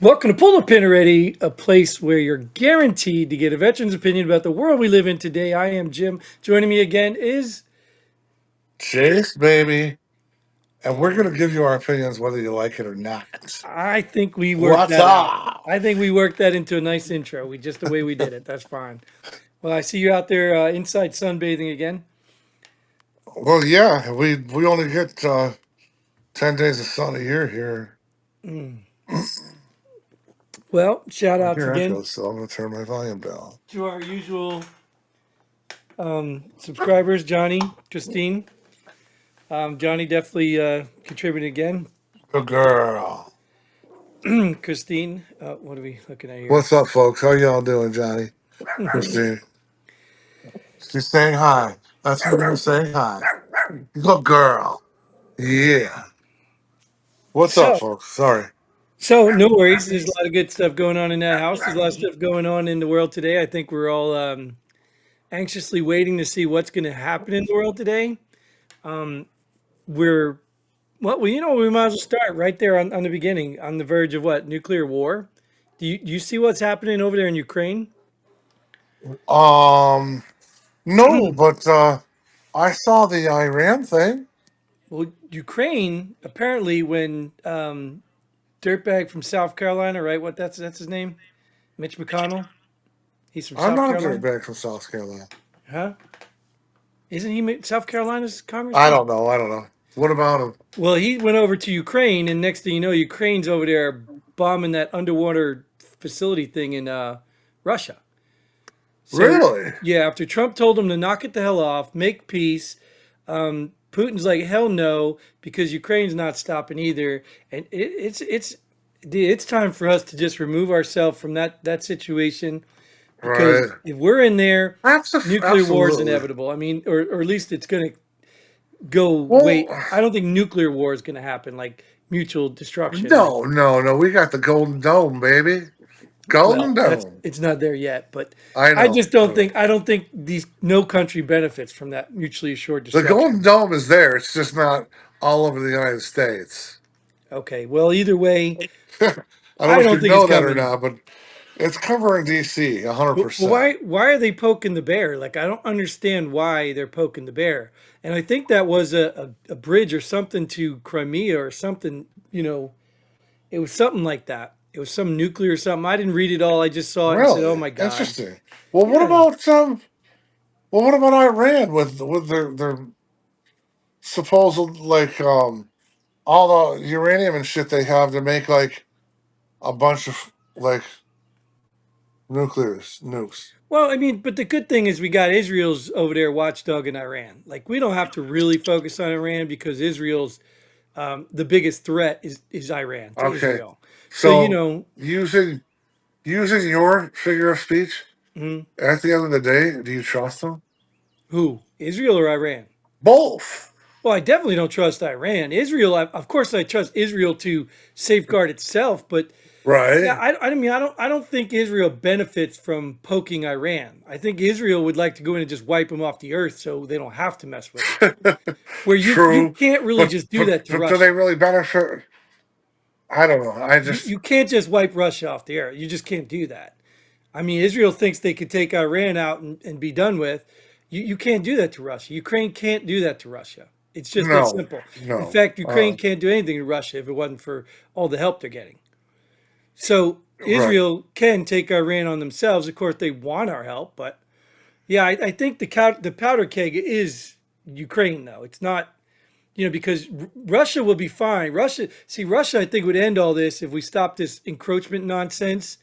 Welcome to Pull the Pin Already, a place where you're guaranteed to get a veteran's opinion about the world we live in today. I am Jim. Joining me again is, Chase, baby. And we're going to and give you our opinions whether you like it or not. I think we worked What's that out. up? I think we worked that into a nice intro. We just the way we did it. That's fine. Well, I see you out there inside sunbathing again. Well, yeah, we only get 10 days of sun a year here. Mm. Well, shout I outs hear again echoes, so I'm going to turn my volume down. to our usual subscribers, Johnny, Christine. Johnny definitely contributed again. Good girl. Christine, what are we looking at here? What's up, folks? How y'all doing, Johnny? Christine. She's saying hi. That's her saying hi. Good girl. Yeah. What's up, So, folks? Sorry. so no worries. There's a lot of good stuff going on in that house. There's a lot of stuff going on in the world today. I think we're all anxiously waiting to see what's going to happen in the world today. We're we might as well start right there on the beginning, on the verge of what nuclear war. Do you see what's happening over there in Ukraine? Um, no, but I saw the Iran thing. Well, Ukraine apparently when dirtbag from South Carolina, right? What that's his name, Mitch McConnell. He's from I'm South not a Carolina, dirtbag from South Carolina. huh? Isn't he South Carolina's I congressman? don't know. I don't know. What about him? Well, he went over to Ukraine, and next thing you know, Ukraine's over there bombing that underwater facility thing in Russia. So, Really? yeah, after Trump told him to knock it the hell off, make peace, Putin's like, hell no, because Ukraine's not stopping either. And it's time for us to just remove ourselves from that situation because Right. if we're in there, nuclear war is Absolutely. inevitable. I mean, or at least it's going to go Well, wait. I don't think nuclear war is going to happen like mutual destruction. Like, no, no, no. We got the Golden Dome, baby. Golden well, that's Dome. it's not there yet, but I I know. just don't think these no country benefits from that mutually assured The Golden destruction. Dome is there. It's just not all over the United States. Okay, well, either way, I don't know I if don't you think it's know that or coming. not, but it's covering DC Well, 100%. why are they poking the bear? Like I don't understand why they're poking the bear. And I think that was a bridge or something to Crimea or something. It was something like that. It was some nuclear something. I didn't read it all. I just saw it and said, "Oh Really my God." interesting. Well, what Yeah. about what about Iran with their supposed like all the uranium and shit they have to make like a bunch of like nuclears nukes. Well, I mean, but the good thing is we got Israel's over there watchdog in Iran. Like we don't have to really focus on Iran because Israel's the biggest threat is Iran to Okay, Israel. So so using using your figure of speech, mhm. at the end of the day, do you trust them? Who? Israel or Iran? Both, Well, I definitely don't trust Iran. Israel, of course, I trust Israel to safeguard itself, but yeah, right? I mean, I don't think Israel benefits from poking Iran. I think Israel would like to go in and just wipe them off the earth so they don't have to mess with it. Where you True, can't really just do that to but do they Russia. really benefit? I don't know. I You just you can't just wipe Russia off the earth. You just can't do that. I mean, Israel thinks they could take Iran out and be done with. You can't do that to Russia. Ukraine can't do that to Russia. It's just that no, simple. In no. fact, Ukraine can't do anything to Russia if it wasn't for all the help they're getting. So Right. Israel can take Iran on themselves. Of course, they want our help, but yeah, I think the powder keg is Ukraine, though. It's not, because Russia will be fine. Russia, I think would end all this if we stop this encroachment nonsense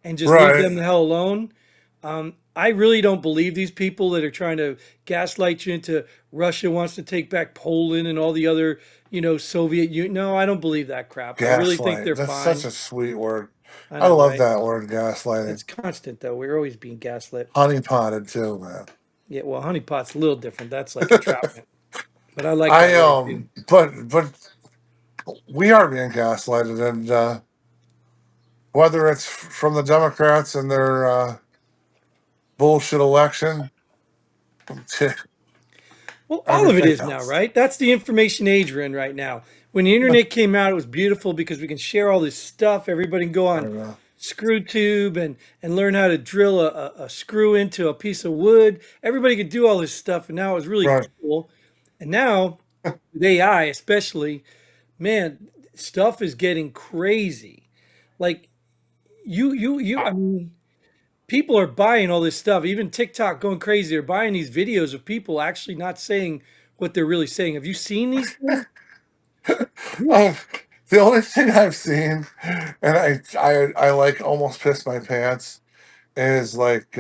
and just leave Right. them the hell alone. I really don't believe these people that are trying to gaslight you into Russia wants to take back Poland and all the other, Soviet Union. No, I don't believe that crap. I really think Gaslight. they're That's such fine. a sweet word. I I know, love right? that word, gaslighting. It's constant though. We're always being gaslit. Honey potted too, man. Yeah, well, honeypot's a little different. That's like entrapment. But I like I that word too. but we are being gaslighted, and whether it's from the Democrats and their bullshit election, Well, all of it everything is now, else. right? That's the information age we're in right now. When the internet came out, it was beautiful because we can share all this stuff. Everybody can go I on don't know. ScrewTube and learn how to drill a screw into a piece of wood. Everybody could do all this stuff, and now it's really Right. cool. And now, with AI especially, man, stuff is getting crazy. Like I mean, people are buying all this stuff. Even TikTok going crazy. They're buying these videos of people actually not saying what they're really saying. Have you seen these things? Um, the only thing I've seen, and I like almost pissed my pants, is like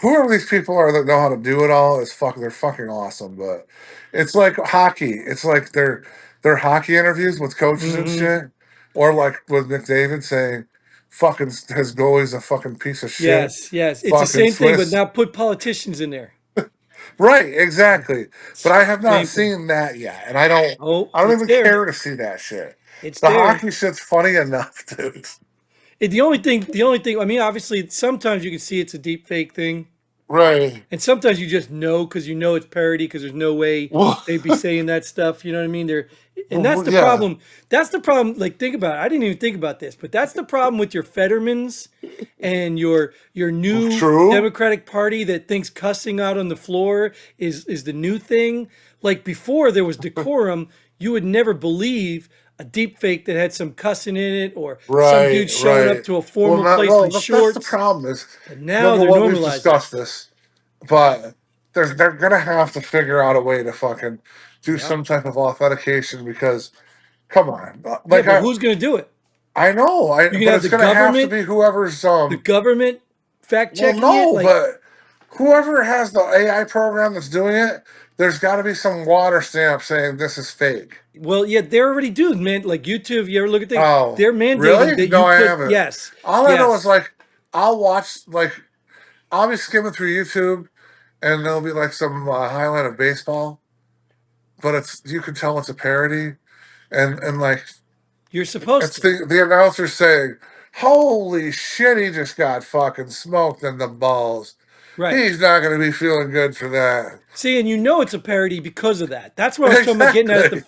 whoever these people are that know how to do it all is they're fucking awesome. But it's like hockey. It's like their hockey interviews with coaches and Hmm. shit, or like with McDavid saying, "Fucking his goalie's a fucking piece of shit." Yes, yes. It's the Fucking same thing, but Swiss. now put politicians in there. Right, exactly. But I have not Same thing. seen that yet, and Oh, I don't it's even there. care to see that shit. It's The there. hockey shit's funny enough, dude. The only thing, I mean, obviously, sometimes you can see it's a deep fake thing. Right. And sometimes you just know because you know it's parody because there's no way Well, they'd be saying that stuff. You know what I mean? And that's the yeah. problem. That's the problem. Like, think about it. I didn't even think about this, but that's the problem with your Fettermans and your new True. Democratic Party that thinks cussing out on the floor is the new thing. Like before, there was decorum. You would never believe a deep fake that had some cussing in it or some Right, dude showing up right. to a Well, formal not place in well. That's the shorts. problem. Is But now number they're one, we've normalizing it. discussed this, but they're gonna have to figure out a way to fucking do Yeah. some type of authentication because come on, Yeah, like but who's going to do it? I know, You can but have it's gonna have to be whoever's the government fact well, checking it. no, Like, but whoever has the AI program that's doing it, there's got to be some water stamp saying this is fake. well, yeah, they already do, man. Like YouTube, you ever look at things? Oh, They're mandating really? that No, you I put haven't. yes, All I know is yes. like I'll watch like I'll be skimming through YouTube and there'll be like some highlight of baseball, but it's you can tell it's a parody and like You're supposed it's to, the announcer saying, "Holy shit, he just got fucking smoked in the balls. right? He's not going to be feeling good for that." See, and you know it's a parody because of that. That's what I was talking about getting at Exactly.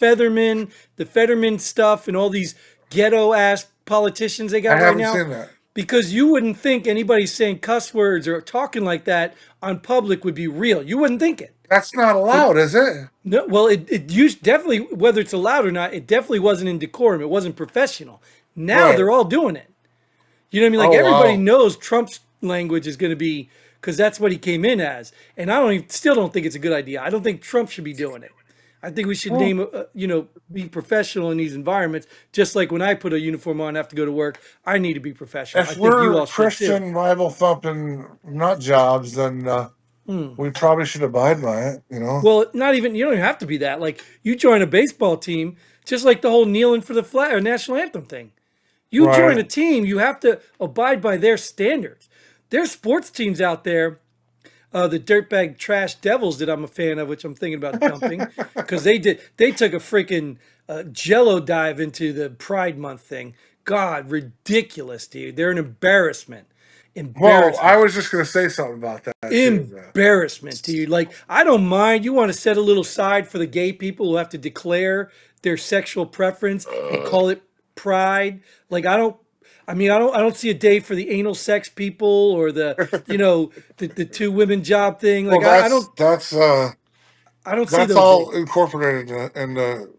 the Fetterman stuff, and all these ghetto ass politicians they I got right haven't now. seen that. Because you wouldn't think anybody saying cuss words or talking like that on public would be real. You wouldn't think it. That's not But allowed, is it? no, well, it used definitely whether it's allowed or not, it definitely wasn't in decorum. It wasn't professional. Now Right. they're all doing it. You know what I mean? Like Oh everybody wow. knows Trump's language is going to be because that's what he came in as. And I don't even, still don't think it's a good idea. I don't think Trump should be doing it. I think we should Well, name, be professional in these environments. Just like when I put a uniform on, and have to go to work, I need to be professional. I if think you we're all should too. Christian Bible thumping nut jobs, then we probably should abide by it. You know. Well, not even you don't even have to be that. Like you join a baseball team, just like the whole kneeling for the flag or national anthem thing. You join a Right. team, you have to abide by their standards. There's sports teams out there, the dirtbag trash devils that I'm a fan of, which I'm thinking about dumping, because they took a freaking Jello dive into the Pride Month thing. God, ridiculous, dude. They're an embarrassment. Well, I Embarrassment. was just gonna say something about that too. Embarrassment, dude. Like, I don't mind. You want to set a little side for the gay people who have to declare their sexual preference and call it pride. Like, I don't. I mean, I don't see a day for the anal sex people or the two women job thing. Well, Like, I don't see that's those days. all incorporated in the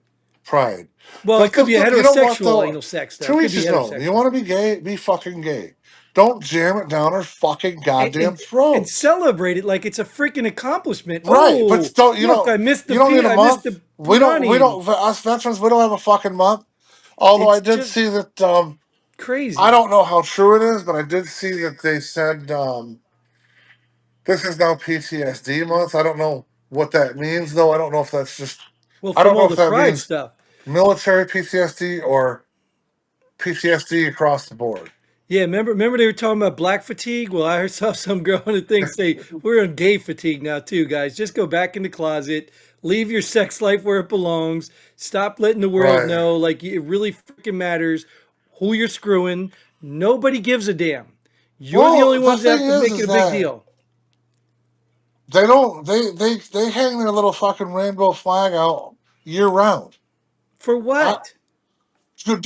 pride. Well, it could be a You know what heterosexual though? anal sex though. It To could each be his own. You heterosexual. want to be gay? Be fucking gay. Don't jam it down our fucking And, goddamn and and throats. celebrate it like it's a freaking accomplishment. Right, but Oh, don't look, I missed you don't need a I missed month. the punani. For us veterans we don't have a fucking month. Although I It's did just see that I crazy. don't know how true it is, but I did see that they said this is now PTSD month. I don't know what that means though. I don't know if that's just Well, I don't from know all if the that pride means stuff. military PTSD or PTSD across the board. Yeah, remember they were talking about black fatigue? Well, I saw some girl on the thing say we're on gay fatigue now too, guys. Just go back in the closet, leave your sex life where it belongs. Stop letting the world Right. know like it really freaking matters who you're screwing. Nobody gives a damn. You're the only Well, the ones that thing have to make it is a big that deal. They don't. They hang their little fucking rainbow flag out year round. For I what?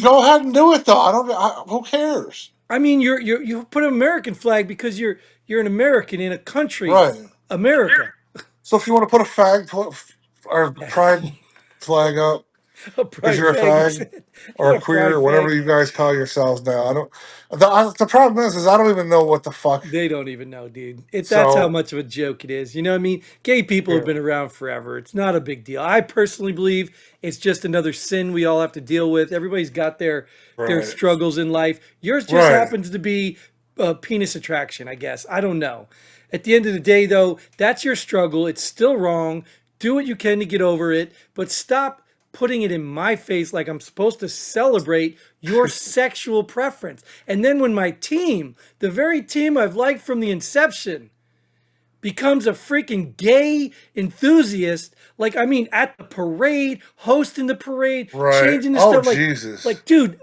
go ahead and do it though. I don't. Who cares? I mean, you put an American flag because you're an American in a country, Right. America. So if you want to put a or pride flag up A because pride you're a flag fag is or not a a queer, pride whatever flag. you guys call yourselves now, I don't. The problem is I don't even know what the fuck. They don't even know, dude. That's how So much of a joke it is. You know what I mean? Gay people have yeah, been around forever. It's not a big deal. I personally believe it's just another sin we all have to deal with. Everybody's got their right, struggles in life. Yours just right. happens to be penis attraction, I guess. I don't know. At the end of the day, though, that's your struggle. It's still wrong. Do what you can to get over it, but stop putting it in my face like I'm supposed to celebrate your sexual preference. And then when my team, the very team I've liked from the inception, becomes a freaking gay enthusiast, like I mean, at the parade, hosting the parade, Right. changing the Oh stuff, Jesus! dude,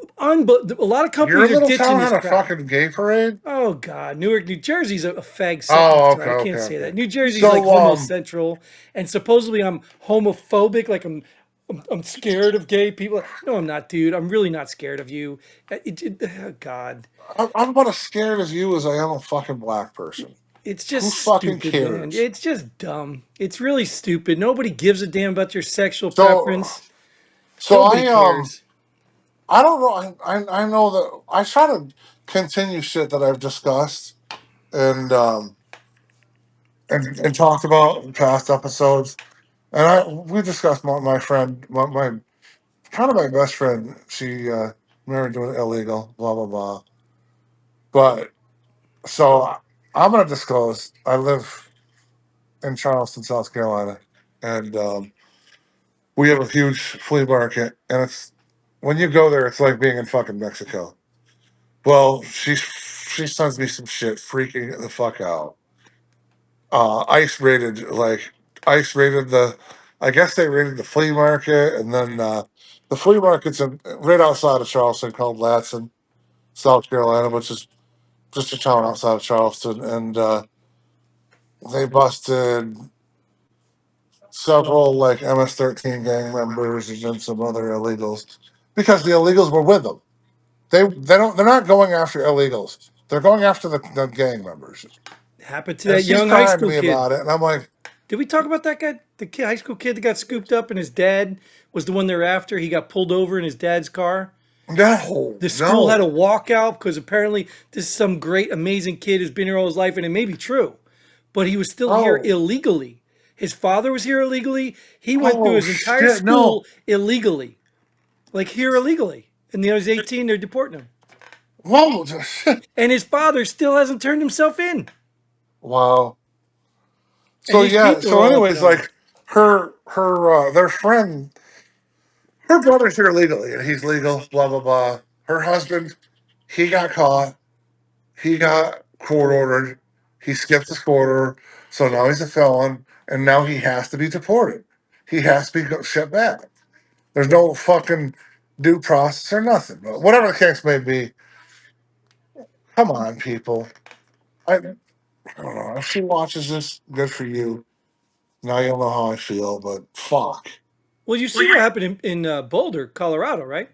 a lot of Your companies are little ditching town this had a crap. fucking gay parade. Oh God, Newark, New Jersey's a fag central. Oh, okay, Sorry, I okay, can't say okay. that. New Jersey's like So homo central, and supposedly I'm homophobic. Like I'm scared of gay people. No, I'm not, dude. I'm really not scared of you. Oh, God, I'm about as scared as you as I am a fucking black person. it's Who just fucking stupid, man. cares? It's just dumb. It's really stupid. Nobody gives a damn about your sexual So, preference. so Nobody cares. I don't know. I know that I try to continue shit that I've discussed and and talked about in past episodes. And we discussed my friend, my kind of my best friend. She married to an illegal, blah blah blah. But so I'm gonna disclose. I live in Charleston, South Carolina, and we have a huge flea market, and it's when you go there, it's like being in fucking Mexico. Well, she sends me some shit, freaking the fuck out. Ice rated ice rated the. I guess they rated the flea market, and then the flea market's right outside of Charleston called Latson, South Carolina, which is just a town outside of Charleston, and they busted several like MS-13 gang members and then some other illegals because the illegals were with them. They're not going after illegals. They're going after the gang members. Happened to And that she's young high crying to school me kid. about it, and I'm like, Did we talk about that guy? The kid, high school kid that got scooped up and his dad was the one they're after. He got pulled over in his dad's car. no, The school had a no. walkout because apparently this is some great, amazing kid who's been here all his life, and it may be true, but he was still here Oh, illegally. His father was here illegally. He went through oh his entire shit, no. school illegally, like here illegally. And when he was 18, they're deporting him. Whoa. And his father still hasn't turned himself in. Wow. And So these yeah, people are so all anyways, dumb. like their friend, her brother's here legally, and he's legal, blah blah blah. Her husband, he got caught. He got court ordered. He skipped his court order, so now he's a felon, and now he has to be deported. He has to be shipped back. There's no fucking due process or nothing. But whatever the case may be, come on, people. I don't know. If she watches this, good for you. Now you'll know how I feel, but fuck. Well, you see what happened in Boulder, Colorado, right?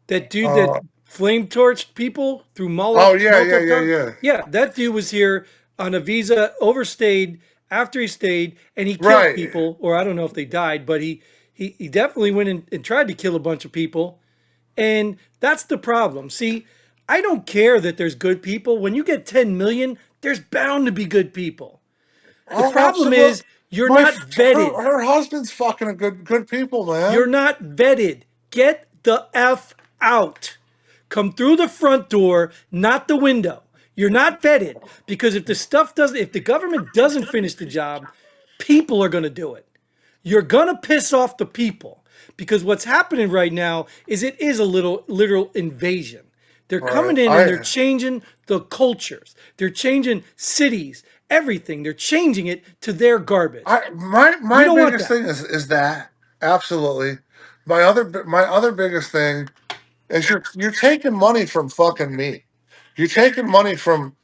That dude that Uh, flame torched people through oh yeah, yeah, Molotov yeah, cocktails. yeah. Yeah, that dude was here on a visa, overstayed after he stayed, and he killed Right. people. Or I don't know if they died, but he definitely went and tried to kill a bunch of people. And that's the problem. See, I don't care that there's good people. When you get 10 million, there's bound to be good people. The Oh, problem absolutely. is you're not vetted. Her husband's fucking a good people, You're man. not vetted. Get the F out. Come through the front door, not the window. You're not vetted because if the government doesn't finish the job, people are going to do it. You're going to piss off the people because what's happening right now is it is a little literal invasion. They're All right. coming in and they're changing the cultures. They're changing cities, everything. They're changing it to their garbage. We My don't want biggest that. thing is that absolutely. My other biggest thing is you're taking money from fucking me. You're taking money from,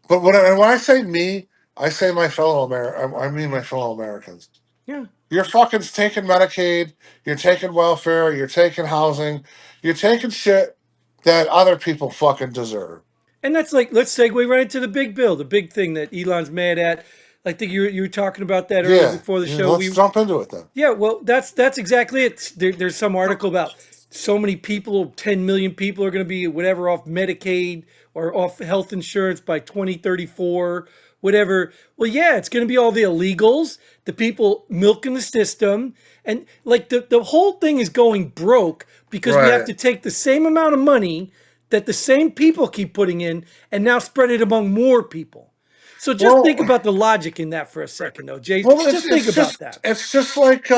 but when I say me, I say my fellow I mean my fellow Americans. Yeah. You're fucking taking Medicaid, you're taking welfare, you're taking housing, you're taking shit that other people fucking deserve. And that's like, let's segue right into the big bill, the big thing that Elon's mad at. I think you were talking about that earlier Yeah, before the yeah. show. Let's jump into it then. Yeah, well, that's exactly it. There's some article about so many people, 10 million people are going to be whatever off Medicaid or off health insurance by 2034, whatever. Well, yeah, it's going to be all the illegals, the people milking the system, and like the whole thing is going broke because we have Right. to take the same amount of money that the same people keep putting in and now spread it among more people. So just think Well, about the logic in that for a second, though, Jay. well, Just think about that. it's just like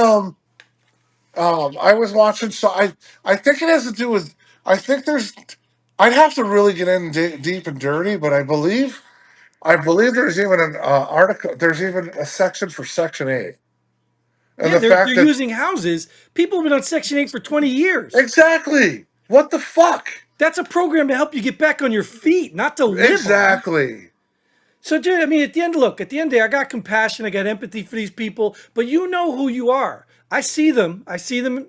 I was watching. So I think it has to do with. I think there's. I'd have to really get in deep and dirty, but I believe there's even an article. There's even a section for Section 8, and Yeah, the they're fact that using houses. People have been on Section 8 for 20 years. exactly what the fuck That's a program to help you get back on your feet, not to live on. exactly. So, dude, I mean, at the end, look, at the end of the day, I got compassion, I got empathy for these people, but you know who you are. I see them. I see them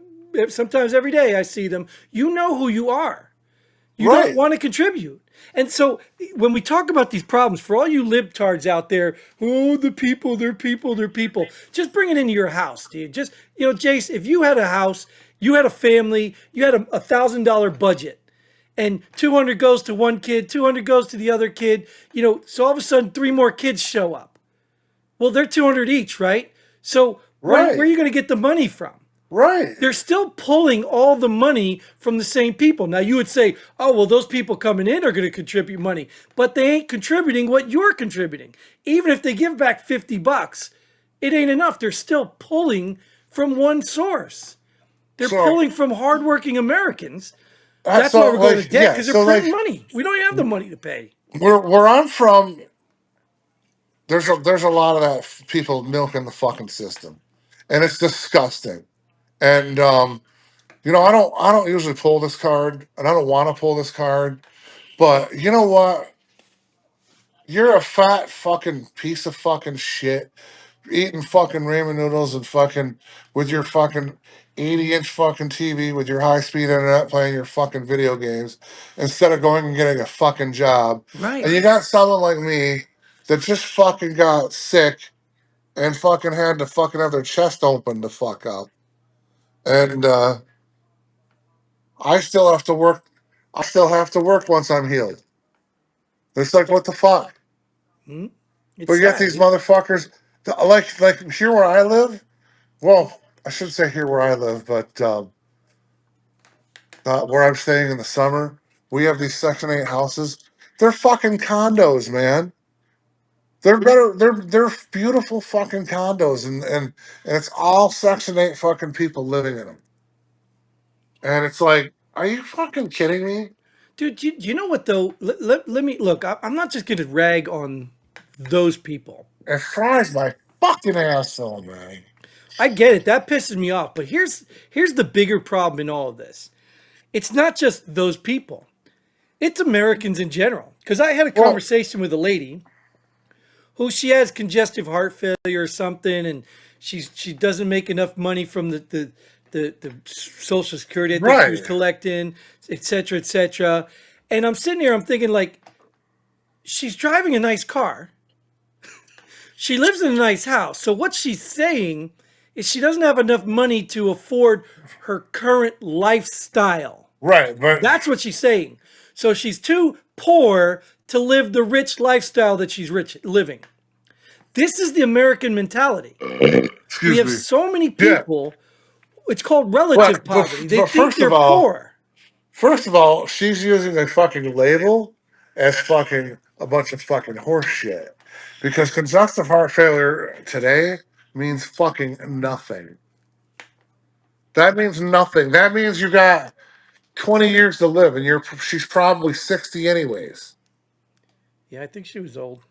sometimes every day. I see them. You know who you are. You don't Right. want to contribute. And so when we talk about these problems, for all you libtards out there, oh, the people, they're people, they're people, just bring it into your house, dude. Just, Jace, if you had a house, you had a family, you had a $1,000 budget, and 200 goes to one kid, 200 goes to the other kid, so all of a sudden three more kids show up. Well, they're 200 each, right? So where are Right. you going to get the money from? Right. They're still pulling all the money from the same people. Now you would say, oh, well, those people coming in are going to contribute money, but they ain't contributing what you're contributing. Even if they give back $50, it ain't enough. They're still pulling from one source. They're So pulling from hardworking Americans. that's That's why so we're going to like debt yeah. because they're So printing like money. We don't even have the money to pay. where I'm from, there's a lot of that people milking the fucking system, and it's disgusting. And I don't usually pull this card, and I don't want to pull this card. But you know what? You're a fat fucking piece of fucking shit eating fucking ramen noodles and fucking with your fucking 80-inch fucking TV with your high speed internet playing your fucking video games instead of going and getting a fucking job. And Right. you got someone like me that just fucking got sick and fucking had to fucking have their chest open the fuck up. And I still have to work. I still have to work once I'm healed. It's like, what the fuck? Hmm? It's But yet sad, these dude. motherfuckers, like here where I live. Well, I should say here where I live, but where I'm staying in the summer, we have these Section 8 houses. They're fucking condos, man. They're better. They're beautiful fucking condos, and it's all Section 8 fucking people living in them. And it's like, are you fucking kidding me? Dude, do you know what though? Let me look. I'm not just going to rag on those people. It fries my fucking asshole, man. I get it. That pisses me off. But here's the bigger problem in all of this. It's not just those people. It's Americans in general. Because I had a Well, conversation with a lady who she has congestive heart failure or something, and she doesn't make enough money from the Social Security I think she was right, collecting, et cetera, et cetera. And I'm sitting here, I'm thinking like she's driving a nice car. She lives in a nice house. So what she's saying is she doesn't have enough money to afford her current lifestyle. right, but That's what she's saying. So she's too poor to live the rich lifestyle that she's rich living. This is the American mentality. We excuse have me. so many Yeah, people, it's called relative but but poverty. They but think they're poor. first of all, she's using a fucking label as fucking a bunch of fucking horse shit. Because congestive heart failure today means fucking nothing. That means nothing. That means you got 20 years to live, and she's probably 60 anyways. Yeah, I think she was old.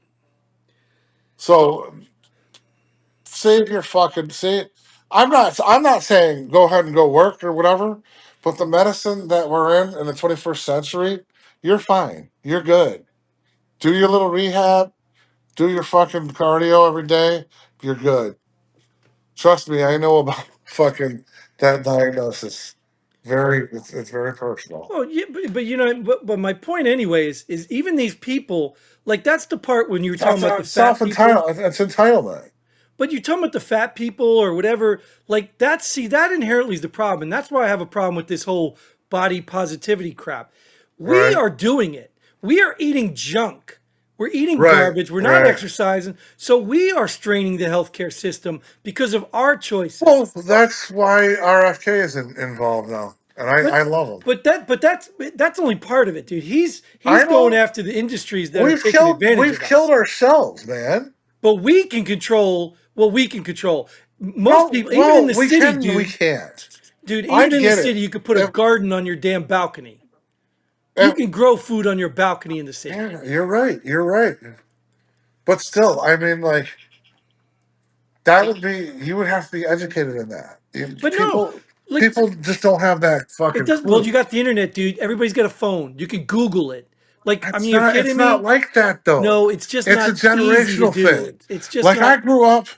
So save your fucking say. I'm not saying go ahead and go work or whatever, but the medicine that we're in the 21st century, you're fine. You're good. Do your little rehab. do your fucking cardio every day. You're good. Trust me, I know about fucking that diagnosis. It's very personal. Oh, yeah, but you know, but my point, anyways, is even these people, like that's the part when you were talking That's about the self fat people. entitled. It's entitlement. But you talking about the fat people or whatever, like that. See, that inherently is the problem, and that's why I have a problem with this whole body positivity crap. We Right. are doing it. We are eating junk. We're eating Right. garbage. We're not Right. exercising. So we are straining the healthcare system because of our choices. Well, that's why RFK is involved now, and But I love him. but that's only part of it, dude. He's I going know after the industries that are taking advantage we've of killed us. ourselves, man. But we can control what we can control. Most No, people, even in well, the city, we dude, can't. dude, I even in the get it. city, you could put a If, garden on your damn balcony. You if, can grow food on your balcony in the city. yeah, you're right. You're right. But still, I mean, like that would be you would have to be educated in that. But no, like People just don't have that it fucking does. Well, clue. you got the internet, dude. Everybody's got a phone. You can Google it. Like, I mean, you're It's kidding not me? like that though. No, it's just It's a not easy to generational do. thing. It's just Like not. I grew up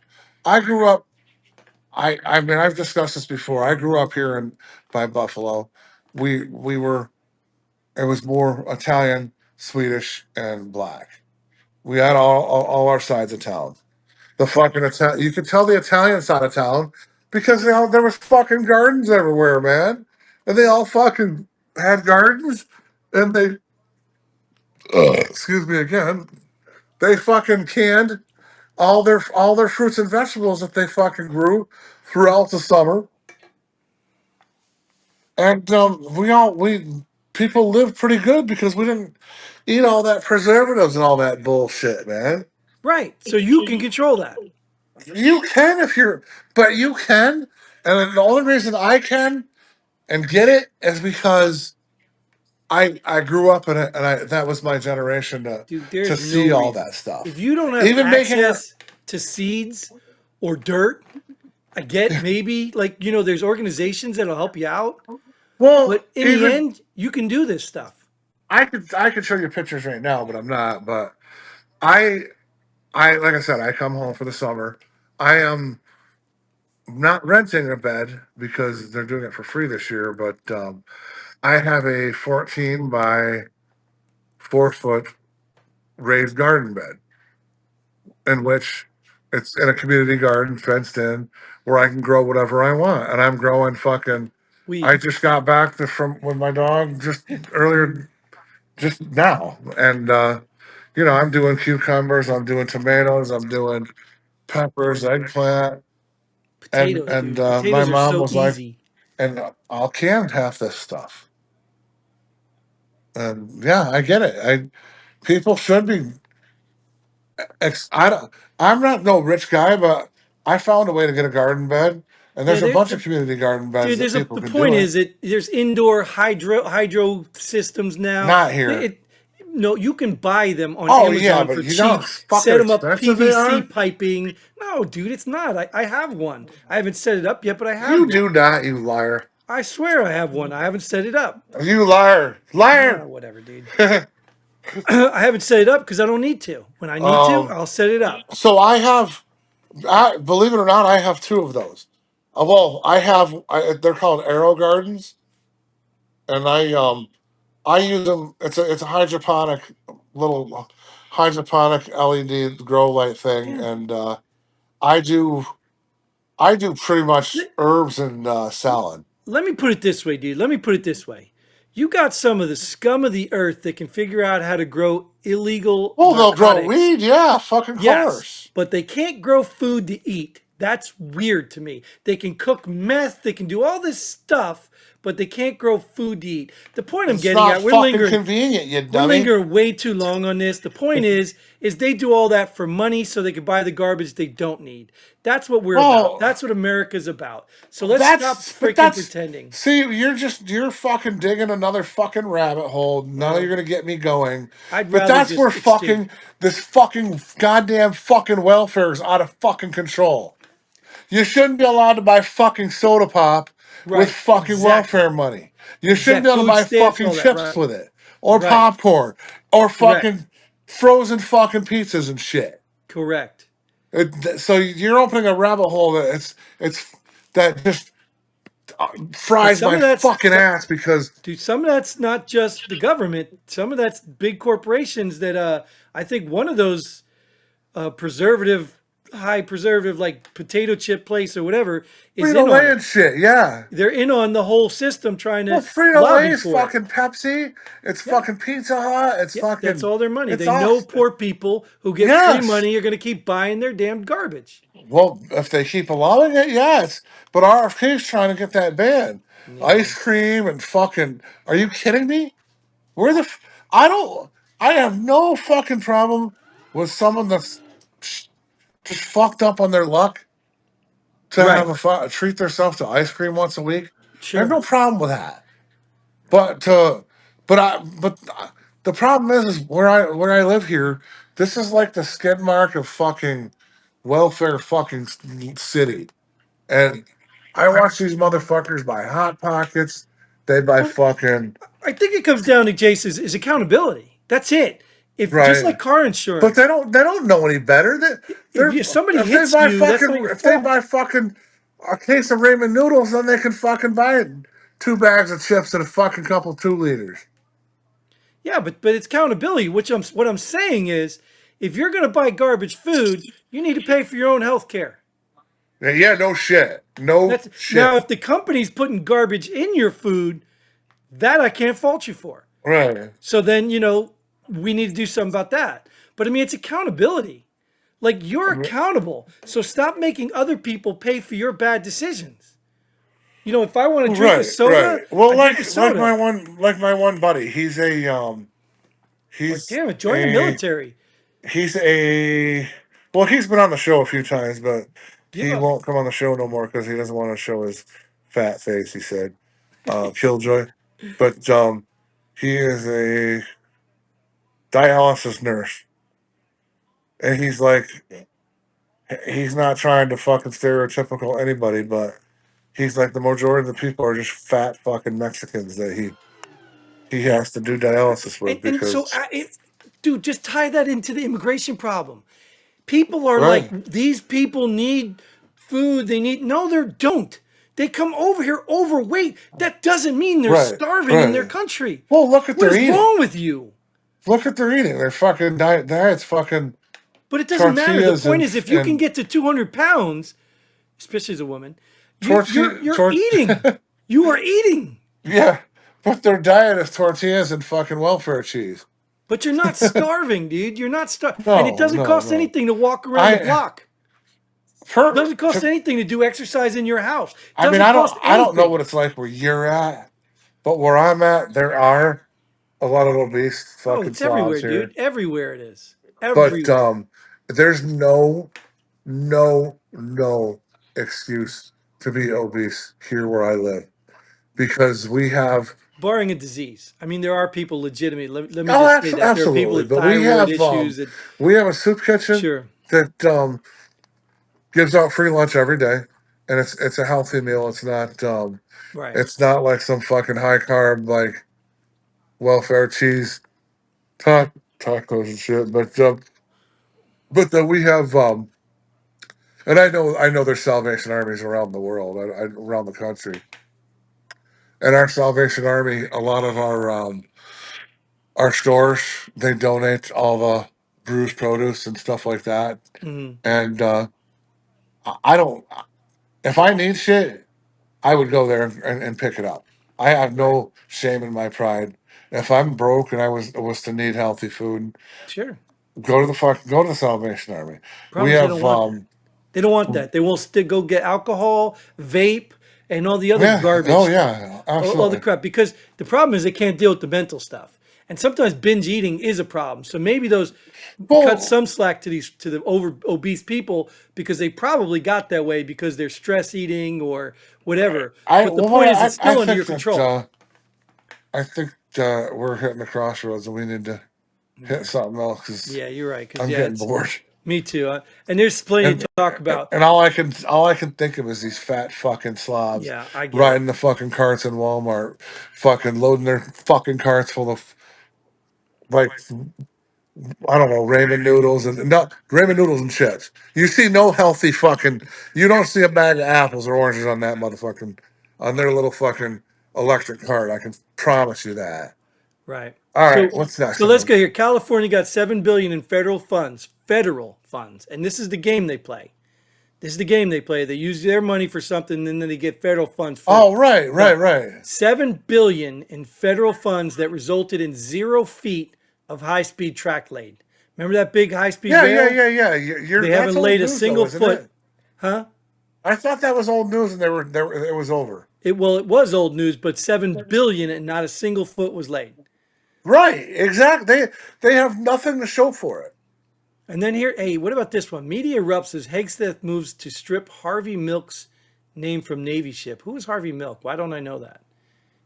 I mean I've discussed this before. I grew up here in by Buffalo. We were it was more Italian, Swedish, and black. We had all our sides of town. The fucking Italian, you could tell the Italian side of town because there was fucking gardens everywhere, man, and they all fucking had gardens, and they excuse me again, they fucking canned all their fruits and vegetables that they fucking grew throughout the summer, and we people lived pretty good because we didn't eat all that preservatives and all that bullshit, man. Right. So you can control that. You can if you're, but you can, and the only reason I can and get it is because I grew up in it, and I that was my generation Dude, to there's no see all that reason. If stuff. you don't have Even making it, access to seeds or dirt, I get maybe like, there's organizations that'll help you out, well, but in the even end, you can do this stuff. I could show you pictures right now, but I'm not. But I I like I said, I come home for the summer. I am not renting a bed because they're doing it for free this year, but I have a 14 by 4 foot raised garden bed in which it's in a community garden fenced in where I can grow whatever I want. And I'm growing fucking I Weed, just got back from with my dog just earlier just now. And I'm doing cucumbers, I'm doing tomatoes, I'm doing peppers, eggplant. potatoes, And dude. my Potatoes are mom so was like, easy. and I'll can half this stuff. And yeah, I get it. I people should be I don't, I'm not no rich guy, but I found a way to get a garden bed, and Yeah, there's a there, bunch of community garden beds dude. that people The can point do it. is that there's indoor hydro systems now. Not here. It no, you can buy them on Oh yeah, Amazon but for you know how cheap. fucking Set them up expensive they PVC are. piping. No, dude, it's not. I have one. I haven't set it up yet, but I have You one. do not, you liar. I swear I have one. I haven't set it up. You liar, liar. Whatever, dude. I haven't set it up because I don't need to. When I need to, um, I'll set it up. so believe it or not, I have two of those. Well, they're called Arrow Gardens, and I use them. It's a hydroponic little hydroponic LED grow light thing, Yeah. and I do I do pretty much Let, herbs and salad. let me put it this way, dude. Let me put it this way. You got some of the scum of the earth that can figure out how to grow illegal Well, they'll grow narcotics. weed, yeah, fucking Yes, course. but they can't grow food to eat. That's weird to me. They can cook meth, they can do all this stuff, but they can't grow food to eat. The point I'm It's getting not at, fucking convenient, you we're dummy. lingering way too long on this. The point is they do all that for money so they can buy the garbage they don't need. That's what we're about. Well, That's what America's about. So let's stop freaking that's pretending. see, you're fucking digging another fucking rabbit hole. Now you're Well, gonna get me going. I'd But rather that's where just extinct. this fucking goddamn fucking welfare is out of fucking control. You shouldn't be allowed to buy fucking soda pop with Right, fucking welfare exactly. money. You shouldn't be Exact able to food buy stamps, fucking all that. chips Right, with it, or right, popcorn, or correct. fucking frozen fucking pizzas and shit. Correct. So you're opening a rabbit hole that it's that just But fries some my of that's fucking ass because dude, some of that's not just the government. Some of that's big corporations that I think one of those preservative high preservative like potato chip place or whatever is in Frito on Lay it. and shit. Yeah. They're in on the whole system trying Well, to Frito lobby Lay's for it. fucking Pepsi. It's Yeah. fucking Pizza Hut. It's Yep, that's fucking. all their money. It's They all. know poor people who get free Yes. money are going to keep buying their damn garbage. Well, if they keep allowing it, yes. But RFK's trying to get that banned. Yeah. Ice cream and fucking. Are you kidding me? Where the? I don't. I have no fucking problem with someone that's just fucked up on their luck to Right. have treat themselves to ice cream once a week. I have Sure. no problem with that. But to, but the problem is where I live here. This is like the skid mark of fucking welfare fucking city, and I watch these motherfuckers buy hot pockets. They buy Well, fucking I think it comes down to Jace is accountability. That's it. If just like right, car but insurance, they don't know any better. if They're somebody if they hits buy you, that's not fucking your if they fault. buy fucking a case of ramen noodles, then they can fucking buy 2 bags of chips and a fucking couple 2 liters. Yeah, but it's accountability. Which what I'm saying is, if you're going to buy garbage food, you need to pay for your own health care. Yeah, no shit, no That's now shit. if the company's putting garbage in your food, that I can't fault you for. Right. So then we need to do something about that. But I mean, it's accountability. Like you're accountable. So stop making other people pay for your bad decisions. If I want to drink a Right, soda, right. Well, I drink a like soda. my one buddy. Like, He's damn it, join the a military. he's a well, he's been on the show a few times, but Give he up. won't come on the show no more because he doesn't want to show his fat face. He said, "Killjoy," but he is a dialysis nurse, and he's like, he's not trying to fucking stereotypical anybody, but he's like the majority of the people are just fat fucking Mexicans that he has to do dialysis And with and so, because dude, just tie that into the immigration problem. People are like, right, these people need food. They need no, they don't. They come over here overweight. That doesn't mean they're right, starving in their right. country. Well, look at What their is eating. wrong with you? Look at their eating. Their fucking diet's fucking But it doesn't matter. The tortillas point is, if you can and get to 200 pounds, especially as a woman, tortilla you're eating. You are eating, yeah, but their diet is tortillas and fucking welfare cheese. but you're not starving, dude. You're not starving, and it No, doesn't no, cost no. anything to walk around the I block. It doesn't cost anything to do exercise in your house. It I mean, doesn't cost I don't know anything. what it's like where you're at, but where I'm at, there are a lot of obese Oh, fucking it's slobs everywhere, dude. here. Everywhere it is. But Everywhere. there's no excuse to be obese here where I live because we have Barring a disease. I mean, there are people legitimate. Let me just say that. There are people absolutely, with but thyroid issues that, we have a soup kitchen sure, that gives out free lunch every day, and it's a healthy meal. right. It's not like some fucking high carb like welfare cheese tacos and shit. But then we have and I know there's Salvation Armies around the world, around the country, and our Salvation Army, a lot of our stores, they donate all the bruised produce and stuff like that. Hmm. And I don't, if I need shit, I would go there and pick it up. I have Right. no shame in my pride. If I'm broke and I was to need healthy food, Sure. go to the Salvation Army. We Problem is they don't have want that. They don't want that. They will still go get alcohol, vape, and all the other yeah, oh garbage, yeah, all the absolutely. crap. Because the problem is they can't deal with the mental stuff. And sometimes binge eating is a problem. So maybe those cut Well, some slack to the over obese people because they probably got that way because they're stress eating or whatever. But the point is, it's I still under your think that control. I think we're hitting the crossroads and we need to hit Yeah, something else because yeah, you're right. Because I'm yeah, getting it's bored. me too. And there's plenty to talk about. And all I can think of is these fat fucking slobs Yeah, I get it. riding the fucking carts in Walmart, fucking loading their fucking carts full of like I don't know, ramen noodles and not ramen noodles and chips. You see no healthy fucking. You don't see a bag of apples or oranges on that motherfucking on their little fucking electric cart. I can promise you that. Right. All right, So what's next so let's one? go here. California got 7 billion in federal funds, and this is the game they play. This is the game they play. They use their money for something, and then they get federal funds for Oh, right, right, stuff. right. 7 billion in federal funds that resulted in 0 feet of high-speed track laid. Remember that big high-speed Yeah, yeah, rail? yeah, yeah. You're They that's haven't old laid a news though, single isn't foot, it? huh? I thought that was old news, and they were it was over. It was old news, but 7 billion and not a single foot was laid. Right, exactly. They have nothing to show for it. And then here, hey, what about this one? Media erupts as Hegseth moves to strip Harvey Milk's name from Navy ship. Who is Harvey Milk? Why don't I know that?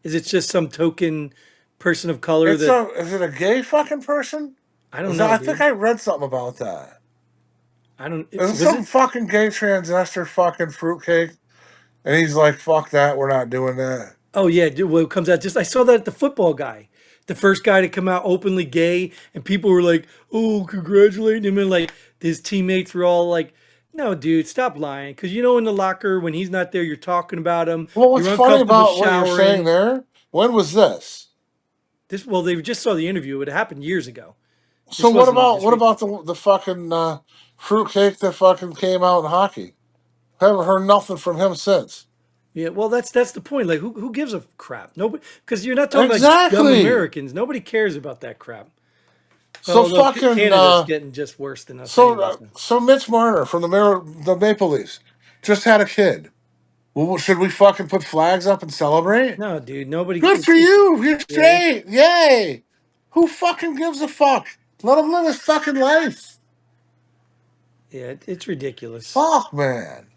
Is it just some token person of color It's that a is it a gay fucking person? I don't Is that, know, I think dude? I read something about that. I don't. Is it Was some it? fucking gay transvestite fucking fruitcake? And he's like, "Fuck that, we're not doing that." Oh yeah, dude. Well, it comes out just. I saw that at the football guy, the first guy to come out openly gay, and people were like, "Oh, congratulating him," and like his teammates were all like, "No, dude, stop lying," because you know in the locker when he's not there, you're talking about him. Well, what's You're funny uncomfortable about what you're saying showering. there? When was this? This well, they just saw the interview. It happened years ago. So This what wasn't about just recent. the fucking fruitcake that fucking came out in hockey? Haven't heard nothing from him since. Yeah, well, that's the point. Like, who gives a crap? Nobody, because you're not talking about dumb Exactly. Americans. Nobody cares about that crap. Well, So although fucking Canada's getting just worse than us, anyways. Now. so Mitch Marner from the Maple Leafs just had a kid. Well, should we fucking put flags up and celebrate? No, dude, nobody. Good for It's you. You're yeah, straight. Yay. Who fucking gives a fuck? Let him live his fucking life. yeah, it's ridiculous. Fuck, man.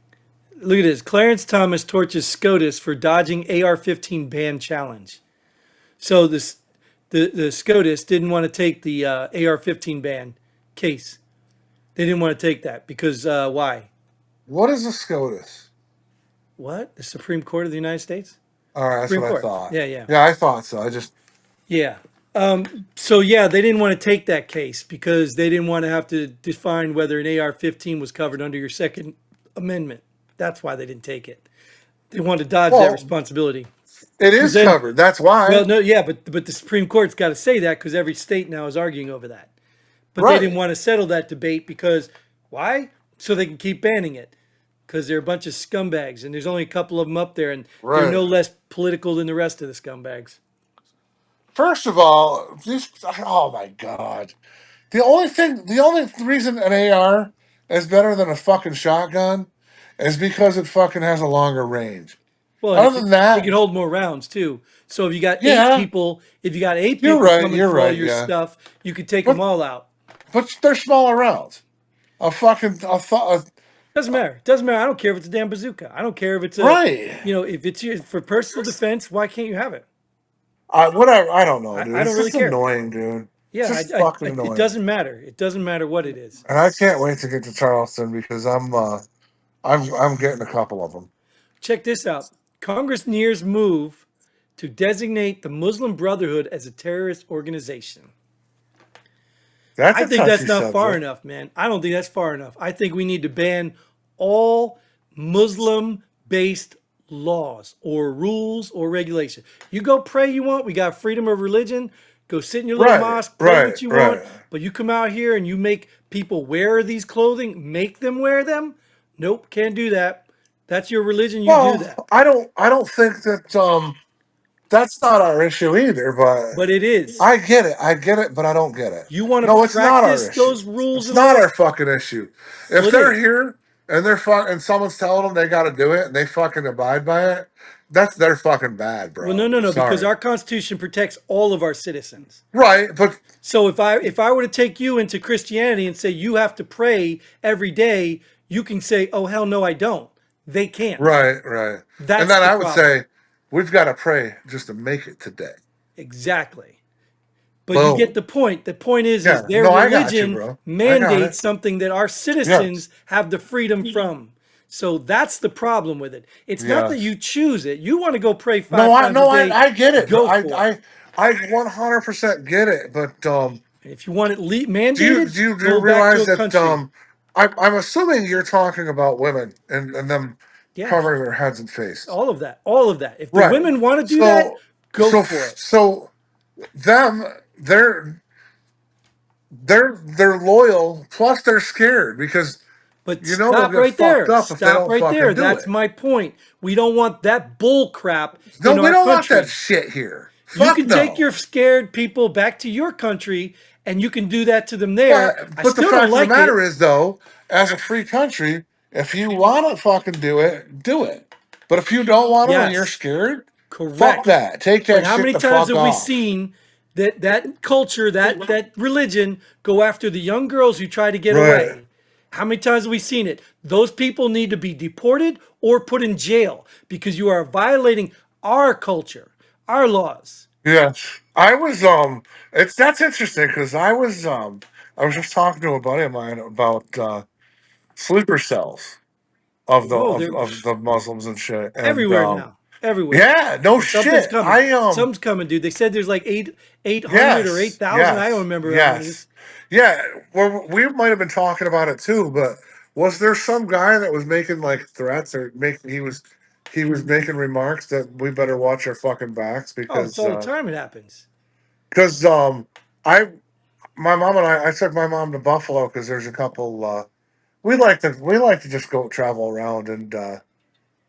Look at this. Clarence Thomas torches SCOTUS for dodging AR-15 ban challenge. So the SCOTUS didn't want to take the AR-15 ban case. They didn't want to take that because why? What is a SCOTUS? What? The Supreme Court of the United States? All right, that's Supreme what I Court. thought. Yeah, yeah. Yeah, I thought so. I just Yeah. So yeah, they didn't want to take that case because they didn't want to have to define whether an AR-15 was covered under your Second Amendment. That's why they didn't take it. They wanted to dodge that well, responsibility. it Because is then, covered. That's well, why. no, yeah, but the Supreme Court's got to say that because every state now is arguing over that. But they didn't Right. want to settle that debate because why? So they can keep banning it because they're a bunch of scumbags and there's only a couple of them up there and they're no Right. less political than the rest of the scumbags. First of all, these oh my god. The only reason an AR is better than a fucking shotgun is because it fucking has a longer range. Well, and Other than it can that, hold more rounds too. So if you got eight yeah, people, if you got eight people coming you're for all right, your yeah. stuff, you could take them But all out. they're smaller rounds. A fucking Doesn't matter. Doesn't matter. I don't care if it's a damn bazooka. I don't care if it's a, right. if it's for personal defense. Why can't you have it? Whatever. I don't know, dude. I It's don't really just care. annoying, dude. It's Yeah, just fucking it annoying. doesn't matter. It doesn't matter what it is. And I can't wait to get to Charleston because I'm getting a couple of them. Check this out. Congress nears move to designate the Muslim Brotherhood as a terrorist organization. That's I a think touchy that's not far subject. enough, man. I don't think that's far enough. I think we need to ban all Muslim based laws or rules or regulation. You go pray you want. We got freedom of religion. Go sit in your little Right, mosque, pray right, what you want. right. But you come out here and you make people wear these clothing, make them wear them. Nope, can't do that. That's your religion. You do Well, that. I don't think that that's not our issue either, but But it is. I get it, but I don't get it. You want to No, it's not our practice issue. those rules It's and not laws? our fucking issue. Well, If it they're is. here and and someone's telling them they got to do it and they fucking abide by it, that's their fucking bad, Well, no, bro. no, no, because Sorry. our Constitution protects all of our citizens. Right, but So if I were to take you into Christianity and say you have to pray every day, you can say, "Oh hell no, I don't." They can't. right, right. And That's then the I would problem. say we've got to pray just to make it today. Exactly. But you get Boom. the point. The point is Yeah. their No, I got you, religion bro. I got mandates it. something that our Yes. citizens have the freedom from. So that's the problem with it. It's not that Yes. you choose it. You want to go pray No, 5 times a day, I get it, bro. go for it. I 100% get it, but And if you want it Do you mandated, do you go back to realize a that country. I'm assuming you're talking about women and them Yeah, covering their heads and faces. all of that, all of that. If the Right. women want to do that, So go for it. so them they're loyal plus they're scared because But you know they'll stop get right fucked there. up if they Stop don't right there. fucking do That's it. my point. We don't want that bull crap No, in we our don't want that country. shit here. You Fuck can take no. your scared people back to your country and you can do that to them there. Yeah, I but the still don't fact of the like matter it. is, though, as a free country, if you want to fucking do it, do it. But if you don't want to and you're Yes, scared, fuck correct. that. Take But that how shit many the times fuck have we off. seen that culture, that religion go after the young girls who try to get Right. away? How many times have we seen it? Those people need to be deported or put in jail because you are violating our culture, our laws. Yes. It's that's interesting because I was just talking to a buddy of mine about sleeper cells Oh, they're of the Muslims and shit. And everywhere now. Everywhere. yeah, no And something's shit. coming. Something's coming, dude. They said there's like 800 or Yes, 8,000. I don't yes, remember how many. yes. Yeah, well, we might have been talking about it too, but was there some guy that was making like threats or making he was making remarks that we better watch our fucking backs Oh, it's all the time it happens. because I my mom and I took my mom to Buffalo because there's a couple we like to just go travel around and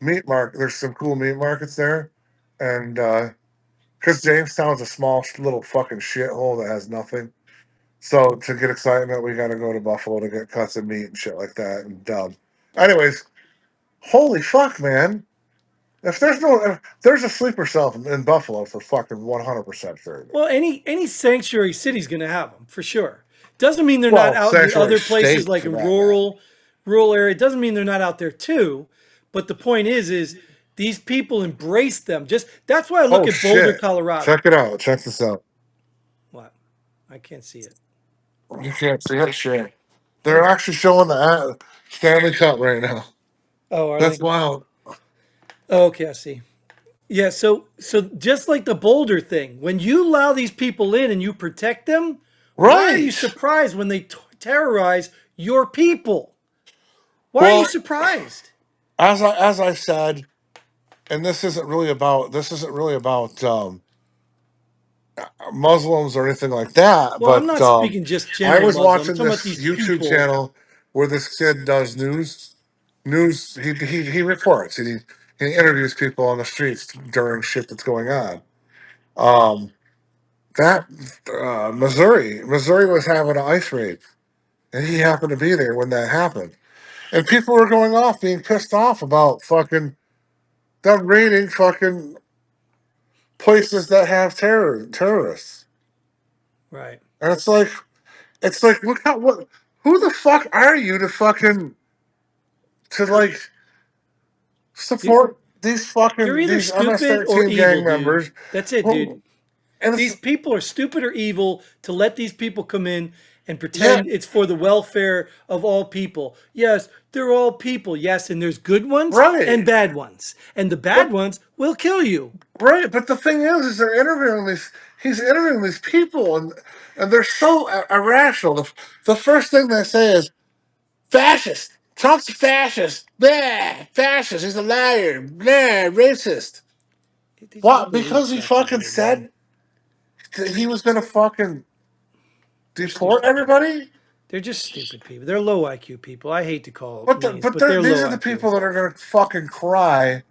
meat market there's some cool meat markets there and because Jamestown's a small little fucking shithole that has nothing. So to get excitement, we got to go to Buffalo to get cuts of meat and shit like that. And anyways, holy fuck, man! If there's a sleeper cell in Buffalo for fucking 100% sure. Well, any sanctuary city's going to have them for sure. Doesn't mean they're not Well, out in the sanctuary other places state like for in that matter. rural area. Doesn't mean they're not out there too. But the point is these people embrace them. Just that's why I look Oh at Boulder, shit! Colorado. Check it out. Check this out. What? I can't see it. You can't see it. Shit. What They're is it? actually showing the Stanley Cup right now. Oh, are That's they? wild. Oh, okay, I see. Yeah, so just like the Boulder thing, when you allow these people in and you protect them, why are you Right. surprised when they terrorize your people? Why are you Well, surprised? as I said, and this isn't really about Muslims or anything like that. Well, I'm But not speaking just I general was Muslim. I'm watching talking about this these YouTube people. channel where this kid does news. He reports and he interviews people on the streets during shit that's going on. Um, that Missouri was having an ice raid, and he happened to be there when that happened, and people were going off, being pissed off about fucking them raiding fucking places that have terrorists, Right. and it's like, look how what? Who the fuck are you to fucking to like You- support You're either these stupid or MS-13 evil, gang dude. members? That's it, dude. Who and it's These people are stupid or evil to let these people come in and yeah, pretend it's for the welfare of all people. Yes, they're all people. Yes, and there's good ones and right, bad ones. And the bad but ones will kill you. right, but the thing is they're interviewing these. He's interviewing these people, and they're so irrational. The first thing they say is fascist. Trump's a fascist. Blah, fascist. He's a liar. Blah, racist. They just What? believe Because he stuff, fucking man. said that he was gonna fucking They're deport stupid. everybody? They're just stupid people. They're low IQ people. I hate to call names, But but they're these low are the IQ. people that are gonna fucking cry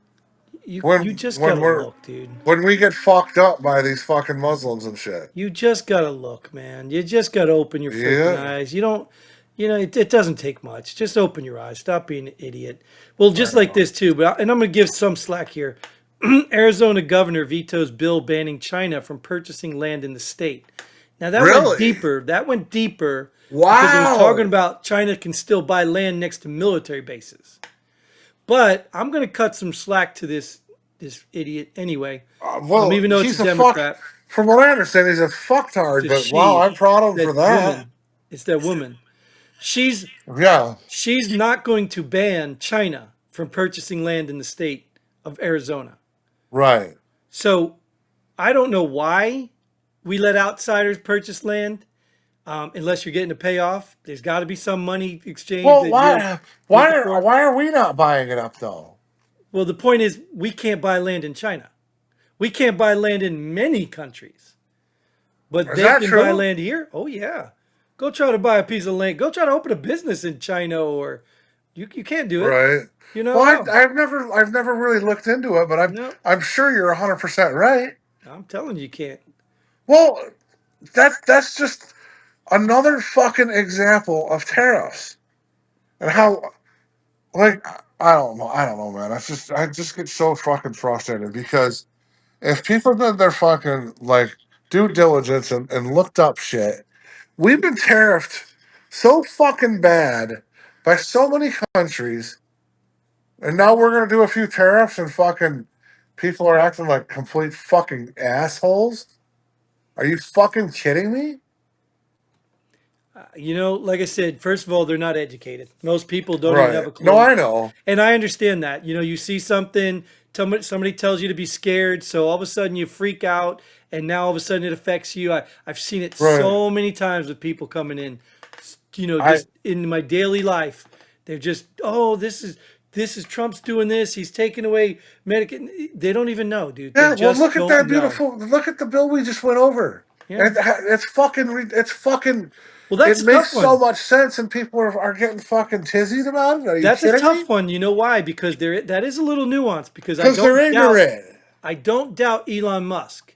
You just gotta look, dude. when we get fucked up by these fucking Muslims and shit. You just gotta look, man. You just gotta open your freaking Yeah, eyes. You don't, it doesn't take much. Just open your eyes. Stop being an idiot. Well, I just like know. this too. And I'm gonna give some slack here. Arizona governor vetoes bill banning China from purchasing land in the state. Now that went Really? deeper. That went deeper because it was talking Wow. about China can still buy land next to military bases. But I'm gonna cut some slack to this idiot anyway. Well, Even though it's a he's a fuck. Democrat. From what I understand, he's a fucktard. It's a But wow, she. I'm proud of him for That that. woman. It's that woman. She's Yeah, she's not going to ban China from purchasing land in the state of Arizona. right. So I don't know why we let outsiders purchase land. unless you're getting a payoff. There's got to be some money exchange Well, that you're why looking for. why are we not buying it up though? Well, the point is, we can't buy land in China. We can't buy land in many countries, but Is they that can buy true? land here. Oh, yeah. Go try to buy a piece of land. Go try to open a business in China, or you can't do it. Right. You know Well, how? I've never really looked into it, but No, I'm sure you're 100% right. I'm telling you, you can't. Well, that's just another fucking example of tariffs and how like I don't know, man. I just get so fucking frustrated because if people did their fucking like due diligence and looked up shit, we've been tariffed so fucking bad by so many countries, and now we're gonna do a few tariffs and fucking people are acting like complete fucking assholes. Are you fucking kidding me? Like I said, first of all, they're not educated. Most people don't even have Right. a No, clue. I know. And I understand that. You see something, somebody tells you to be scared, so all of a sudden you freak out, and now all of a sudden it affects you. I've seen it Right. so many times with people coming in, I just in my daily life. They're just, oh, this is Trump's doing this. He's taking away Medicaid. They don't even know, dude. They Yeah, well, just look at don't that know. beautiful. Look at the bill we just went over. Yeah. It's fucking. It's fucking. Well, It that's a makes tough so one. much sense, and people are getting fucking tizzied about it. Are you That's a kidding me? tough one. You know why? Because that is a little nuanced. Because Because they're ignorant. I don't doubt Elon Musk,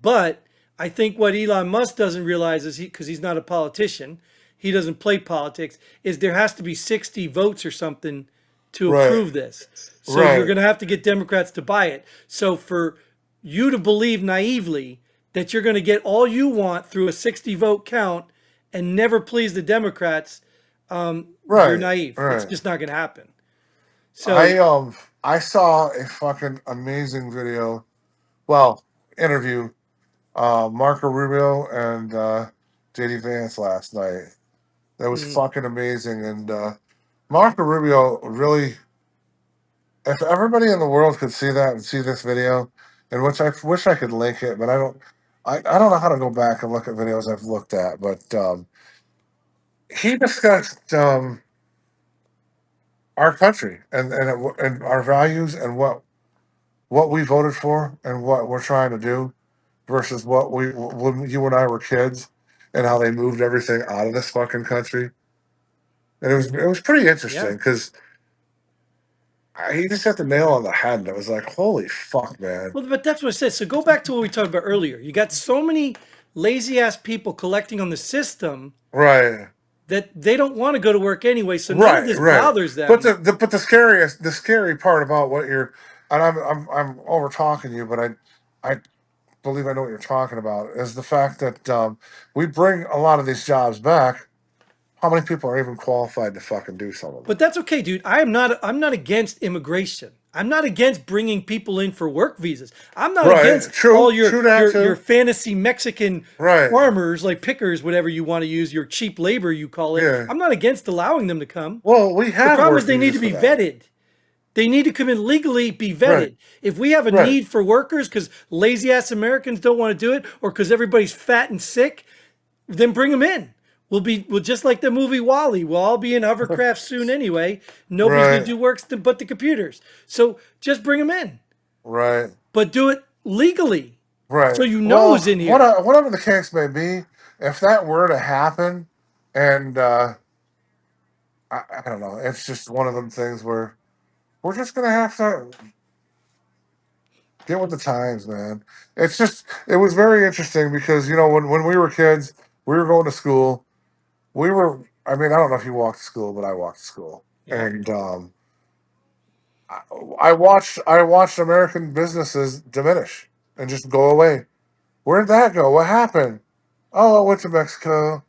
but I think what Elon Musk doesn't realize is because he's not a politician, he doesn't play politics. Is there has to be 60 votes or something to Right. approve this? So you're Right. going to have to get Democrats to buy it. So for you to believe naively that you're going to get all you want through a 60 vote count and never please the Democrats, you're Right. naive. It's Right. just not going to happen. So, I I saw a fucking amazing video. Well, interview. Marco Rubio and JD Vance last night. That was mm, fucking amazing. And Marco Rubio really, if everybody in the world could see that and see this video, and which I wish I could link it, but I don't know how to go back and look at videos I've looked at. But he discussed our country and our values and what we voted for and what we're trying to do versus what we when you and I were kids and how they moved everything out of this fucking country. And it was pretty yeah. interesting because he just hit the nail on the head. And it was like, holy fuck, man. Well, but that's what I said. So go back to what we talked about earlier. You got so many lazy ass people collecting on the system Right, that they don't want to go to work anyway. So none of right, this right. bothers But them. but the scary part about what you're and I'm over talking you, but I believe I know what you're talking about is the fact that we bring a lot of these jobs back. How many people are even qualified to fucking do some of them? But that's okay, dude. I'm not against immigration. I'm not against bringing people in for work visas. I'm not Right, against all true that your too. fantasy Mexican Right, farmers like pickers, whatever you want to use, your cheap labor you call it. yeah. I'm not against allowing them to come. Well, we The have problem is work they need to visas for be that. vetted. They need to come in legally, be Right, vetted. If we have a right. need for workers because lazy ass Americans don't want to do it, or because everybody's fat and sick, then bring them in. We'll just like the movie Wally. We'll all be in hovercraft soon anyway. Nobody's going to Right, do work but the computers. So just bring them in, right, but do it legally, so right. you know Well, who's in here. whatever the case may be, if that were to happen, and I don't know, it's just one of them things where we're just gonna have to get with the times, man. It's just it was very interesting because when we were kids, we were going to school. We were, I mean, I don't know if you walked to school, but I walked to school, Yeah. and I, I watched American businesses diminish and just go away. Where'd that go? What happened? Oh, I went to Mexico,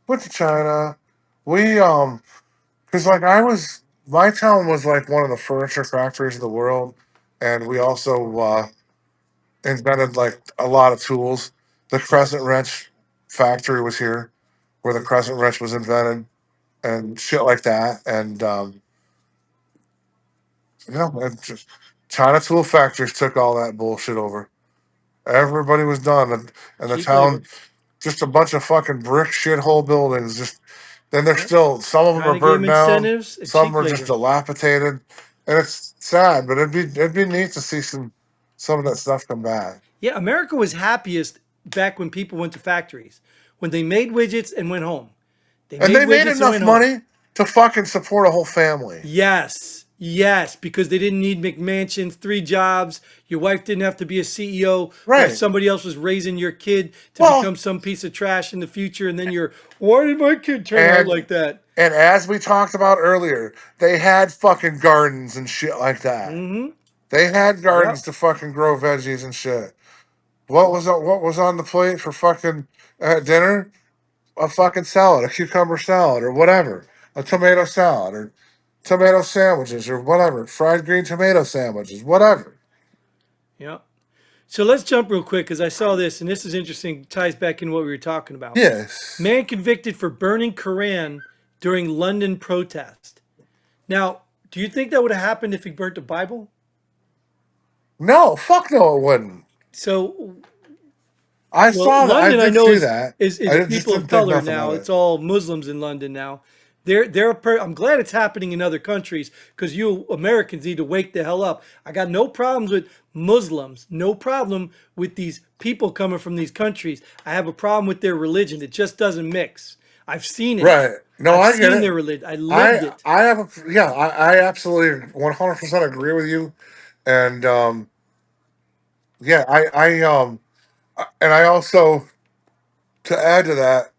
went to China. We because like my town was like one of the furniture factories of the world, and we also invented like a lot of tools. The crescent wrench factory was here, where the crescent wrench was invented, and shit like that. And it just China tool factories took all that bullshit over. Everybody was done, and the Cheap town labor. just a bunch of fucking brick shithole buildings. Just then they're Yep. still some of them Trying are to give them burnt down, incentives and some cheap are just labor. dilapidated, and it's sad. But it'd be neat to see some of that stuff come back. Yeah, America was happiest back when people went to factories, when they made widgets and went home. They And made they made widgets and enough went home. money to fucking support a whole family. Yes, yes, because they didn't need McMansions, 3 jobs. Your wife didn't have to be a CEO while Right. somebody else was raising your kid to Well, become some piece of trash in the future. And then you're, why did my kid turn out and like that? and as we talked about earlier, they had fucking gardens and shit like that. Mm-hmm. They had gardens Yep. to fucking grow veggies and shit. What was on the plate for fucking dinner? A fucking salad, a cucumber salad, or whatever, a tomato salad, or tomato sandwiches, or whatever, fried green tomato sandwiches, whatever. Yep. So let's jump real quick because I saw this and this is interesting. Ties back in what we were talking about. Yes. Man convicted for burning Quran during London protest. Now, do you think that would have happened if he burnt the Bible? No, fuck no, it wouldn't. So, I well, saw that. I London I did know see is that. is Just people of didn't think color nothing now. of It's it. all Muslims in London now. I'm glad it's happening in other countries because you Americans need to wake the hell up. I got no problems with Muslims, no problem with these people coming from these countries. I have a problem with their religion. It just doesn't mix. I've seen it. Right. No, I've I get seen it. their religion. I lived I it. I have a yeah. I absolutely 100% agree with you, and yeah. And I also, to add to that,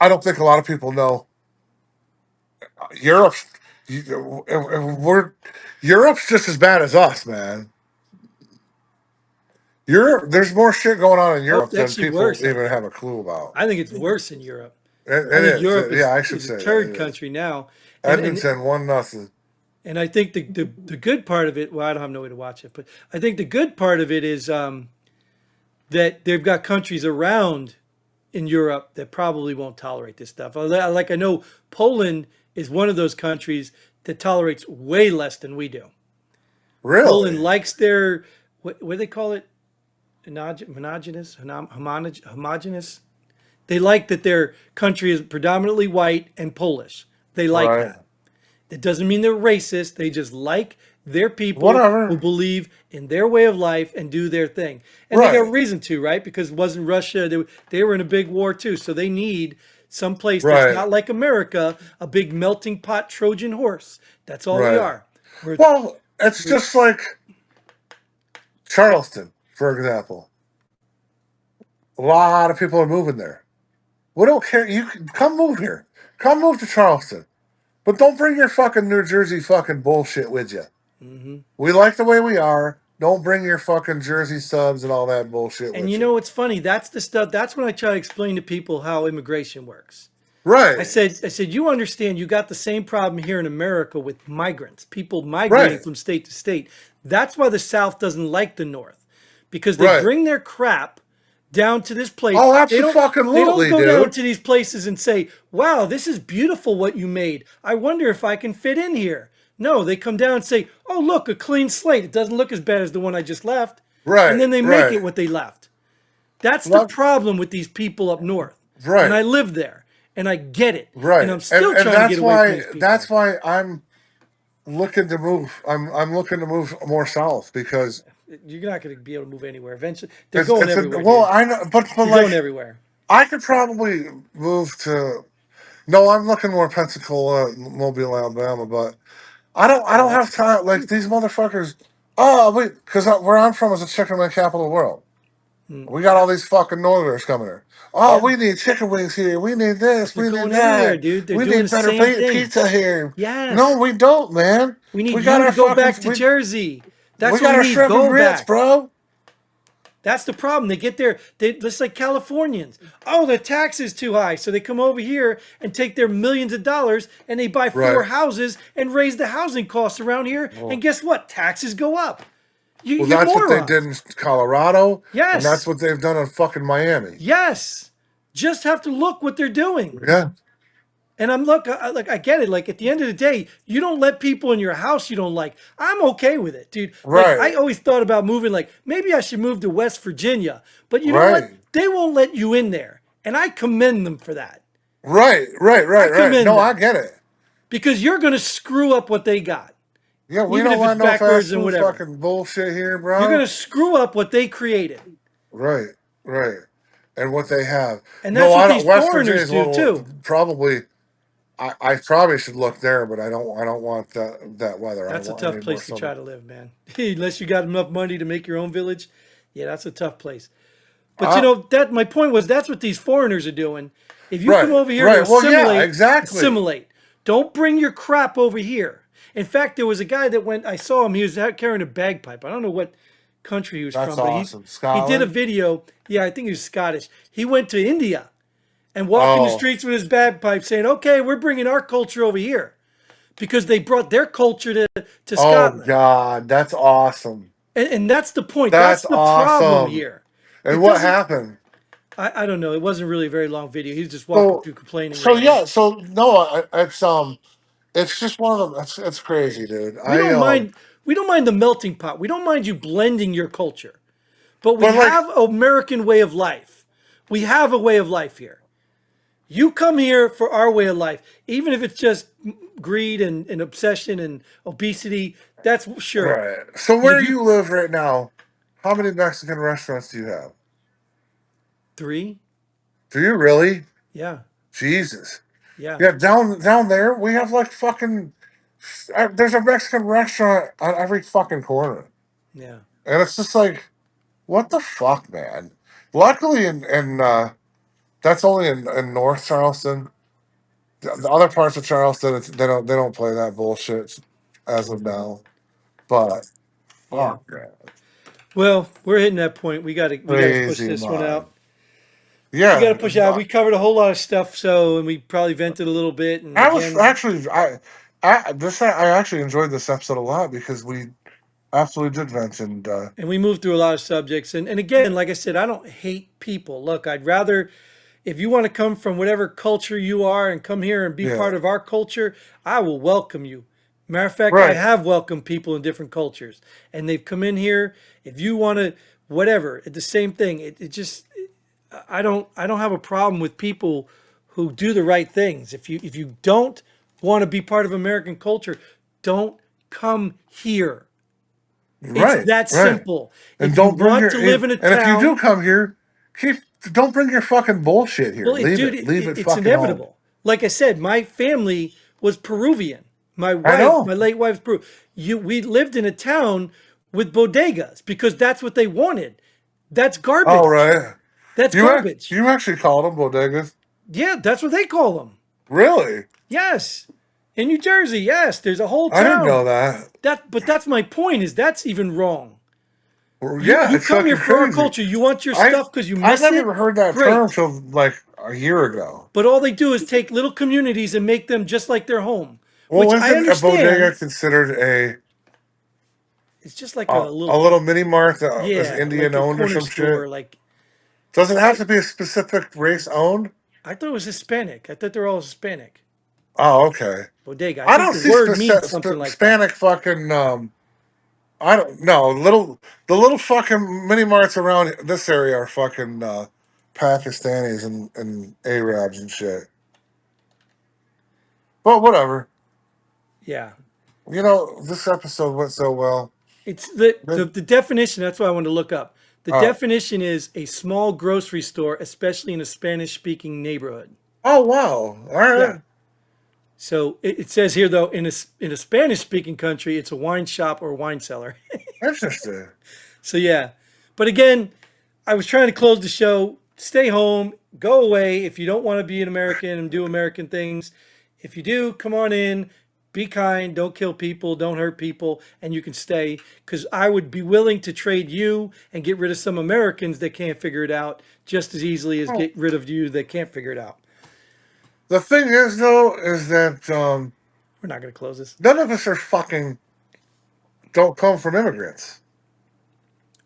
I don't think a lot of people know Europe's. We're Europe's just as bad as us, man. Europe, there's more shit going on in Oh, Europe it's than actually people worse, I even think. have a clue about. I think it's worse in Europe. I It think is. Europe Yeah, is I should is a say that turd it is. country now, and and Edmonton, 1-0. and I think the good part of it. Well, I don't have no way to watch it, but I think the good part of it is that they've got countries around in Europe that probably won't tolerate this stuff. Like I know Poland is one of those countries that tolerates way less than we do. Poland Really? likes their what do they call it? Homogenous. They like that their country is predominantly white and Polish. They like Right. that. That doesn't mean they're racist. They just like their people who Whatever. believe in their way of life and do their thing. And they got Right. reason to, right? Because it wasn't Russia. They were in a big war too. So they need some place that's Right. not like America, a big melting pot Trojan horse. That's all we Right. are. We're, Well, it's we're just like Charleston, for example. A lot of people are moving there. We don't care. You can come move here. Come move to Charleston. But don't bring your fucking New Jersey fucking bullshit with you. Mhm. We like the way we are. Don't bring your fucking Jersey subs and all that bullshit And with you you. know what's funny? That's the stuff. That's when I try to explain to people how immigration works. Right. I said, you understand you got the same problem here in America with migrants, people migrating Right. from state to state. That's why the South doesn't like the North, because they Right. bring their crap down to this place. Oh, They don't absolutely, go down dude. to these places and say, "Wow, this is beautiful what you made. I wonder if I can fit in here." No, they come down and say, "Oh, look, a clean slate. It doesn't look as bad as the one I just left." And Right. then they make it Right. what they left. That's the Well, problem with these people up north. And right. I live there and I get it. And Right. I'm And still trying to get away from these that's people. why I'm looking to move. I'm looking to move more south because You're not going to be able to move anywhere. Eventually, they're going it's a everywhere, well, dude. I know, but You're going like everywhere. I could probably move to. No, I'm looking more Pensacola, Mobile, Alabama, but I Oh, don't that's have time. Like these motherfuckers. Oh wait, because where I'm from is the chicken wing capital of the world. mm, We got all these fucking northerners coming here. Oh, yeah. we need chicken wings here. We need this. They're We need going everywhere, that. dude. They're We doing the need better same thing. pizza here. No, Yes. we don't, man. We need We got you to our go fucking back to Jersey. we That's what got we our need. shrimp and Go grits, back. bro. That's the problem. They get there, they just like Californians. Oh, the tax is too high. So they come over here and take their millions of dollars and they buy Right. 4 houses and raise the housing costs around here. And Well, guess what? Taxes go up. well, You that's what they did morons. in Colorado, and that's Yes. what they've done in fucking Miami. Yes. Just have to look what they're doing. Yeah. And like I get it. Like at the end of the day, you don't let people in your house you don't like. I'm okay with it, dude. Like I Right. always thought about moving. Like maybe I should move to West Virginia. But you know what? Right. They won't let you in there. And I commend them for that. Right, right, I right, right. commend No, I them get it. because you're going to screw up what they got, Yeah, we even don't if it's want no backwards fast and food whatever. fucking bullshit here, You're going bro. to screw up what they created. Right, right. And what they have. And No, that's what I don't. these West Virginia foreigners is do too. probably. I probably should look there, but I don't. I don't want that weather. That's a I tough need more place to try summer. to live, man. Unless you got enough money to make your own village. Yeah, that's a tough place. But Uh, that my point was that's what these foreigners are doing. If you come right, over here to right. Well, yeah, assimilate, exactly. assimilate. Don't bring your crap over here. In fact, there was a guy that went. I saw him. He was out carrying a bagpipe. I don't know what country he was That's from, but he awesome. he did a Scotland. video. Yeah, I think he was Scottish. He went to India and walking the Oh, streets with his bagpipe, saying, "Okay, we're bringing our culture over here," because they brought their culture to oh Scotland. God, that's awesome. And that's the point. That's That's the problem awesome. here. And It what doesn't. happened? I don't know. It wasn't really a very long video. He was just walking So, through complaining so around. yeah, so no, it's just one of them. It's crazy, dude. We don't mind. We don't mind the melting pot. We don't mind you blending your culture. But we But like, have an American way of life. We have a way of life here. You come here for our way of life, even if it's just greed and obsession and obesity. That's sure. right. So where If you you live right now, how many Mexican restaurants do you have? three, Do you really? yeah, Jesus. yeah, Yeah, down there we have like fucking. There's a Mexican restaurant on every fucking corner, yeah, and it's just like, what the fuck, man. Luckily, in that's only in North Charleston. The other parts of Charleston, they don't play that bullshit as of now. But yeah. fuck, man. Well, we're hitting that point. We gotta push Crazy this one mind. out. We Yeah, gotta push out. We covered a whole lot of stuff, so and we probably vented a little bit. And I was again, actually I actually enjoyed this episode a lot because we absolutely did vent and and we moved through a lot of subjects. And again, like I said, I don't hate people. Look, I'd rather if you want to come from whatever culture you are and come here and be yeah, part of our culture, I will welcome you. Matter of fact, I right, have welcomed people in different cultures, and they've come in here. If you want to, whatever, it's the same thing. It just, I don't have a problem with people who do the right things. If you don't want to be part of American culture, don't come here. It's right, that right. simple. And If you don't bring want your to live in a and if you do town, come here, keep don't bring your fucking bullshit here. well, Leave dude, it. Leave it it's fucking home. inevitable. Like I said, my family was Peruvian. My I wife, know. my late wife's Peru. We lived in a town with bodegas because that's what they wanted. That's All garbage. right. That's garbage. You actually called them bodegas? Yeah, that's what they call them. Really? Yes. In New Jersey, yes, there's a whole I didn't know town. that. But that's my point is that's even wrong. Well, You yeah, you it's come here fucking for our crazy. culture. You want your I stuff because you I've miss never it. even heard that term Great. till like a year ago. But all they do is take little communities and make them just like their home, Well, which I isn't a bodega understand. considered It's just like a a little, little mini mart that is yeah, Indian like a owned or corner some store. shit? Like Does it have to be a specific race owned? I thought it was Hispanic. I thought they're all Hispanic. Oh, okay. Bodega. I I think don't the see word means something like that. Hispanic fucking I don't know. The little fucking mini marts around this area are fucking Pakistanis and Arabs and shit. But whatever. Yeah. You know, this episode went so well. It's the, the Good. the definition. That's what I wanted to look up. The Uh, definition is a small grocery store, especially in a Spanish-speaking neighborhood. oh wow. All Yeah. right. So it says here though, in a Spanish-speaking country, it's a wine shop or wine cellar. Interesting. So yeah, but again, I was trying to close the show. Stay home, go away if you don't want to be an American and do American things. If you do, come on in. Be kind. Don't kill people. Don't hurt people, and you can stay. Because I would be willing to trade you and get rid of some Americans that can't figure it out just as easily as Well, get rid of you that can't figure it out. the thing is though, is that We're not going to close this. none of us are fucking don't come from immigrants.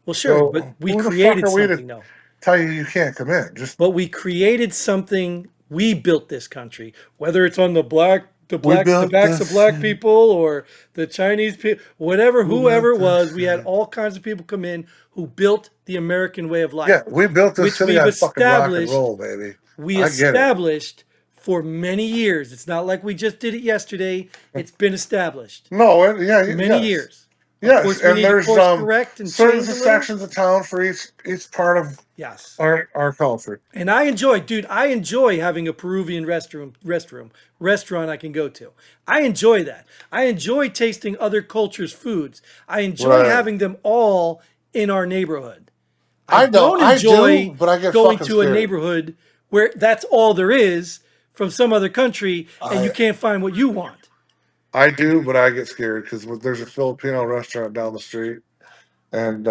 Well, sure, but So we who the fuck created are we to something though. tell you you can't come in? Just But we created something. We built this country, whether it's on the black We the built backs of this. black people or the Chinese people, whatever, We whoever built it this was, we had city. all kinds of people come in who built the American way of Yeah, life, we built this which city on fucking rock and roll, baby. we I get it. established for many years. It's not like we just did it yesterday. It's been established No, yeah, for many yes, years. Of yes, course, we and need to there's course correct and certain change a little. sections of town for each part of Yes. our culture. And I enjoy, dude, I enjoy having a Peruvian restaurant I can go to. I enjoy that. I enjoy tasting other cultures' foods. I enjoy Right. having them all in our neighborhood. I I know, don't I do, enjoy but I get going fucking to a scared. neighborhood where that's all there is from some other country and you I can't find what you want. I do, but I get scared because there's a Filipino restaurant down the street, and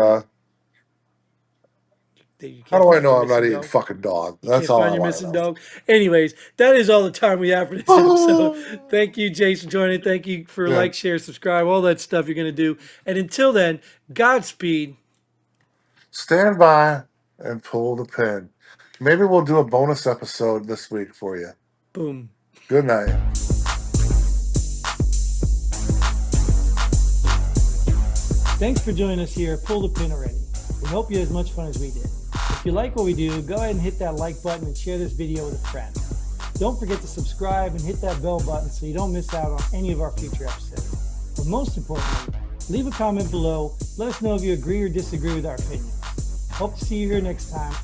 That you how can't do I find know your I'm not missing eating dog. fucking dog? You That's can't all find I your want to missing know. dog. Anyways, that is all the time we have for this episode. Thank you, Jason, for joining. Thank you for Yeah, like, share, subscribe, all that stuff you're going to do. And until then, Godspeed. stand by and pull the pin. Maybe we'll do a bonus episode this week for you. Boom. Good night. Thanks for joining us here at Pull the Pin already. We hope you had as much fun as we did. If you like what we do, go ahead and hit that like button and share this video with a friend. Don't forget to subscribe and hit that bell button so you don't miss out on any of our future episodes. But most importantly, leave a comment below. Let us know if you agree or disagree with our opinions. Hope to see you here next time.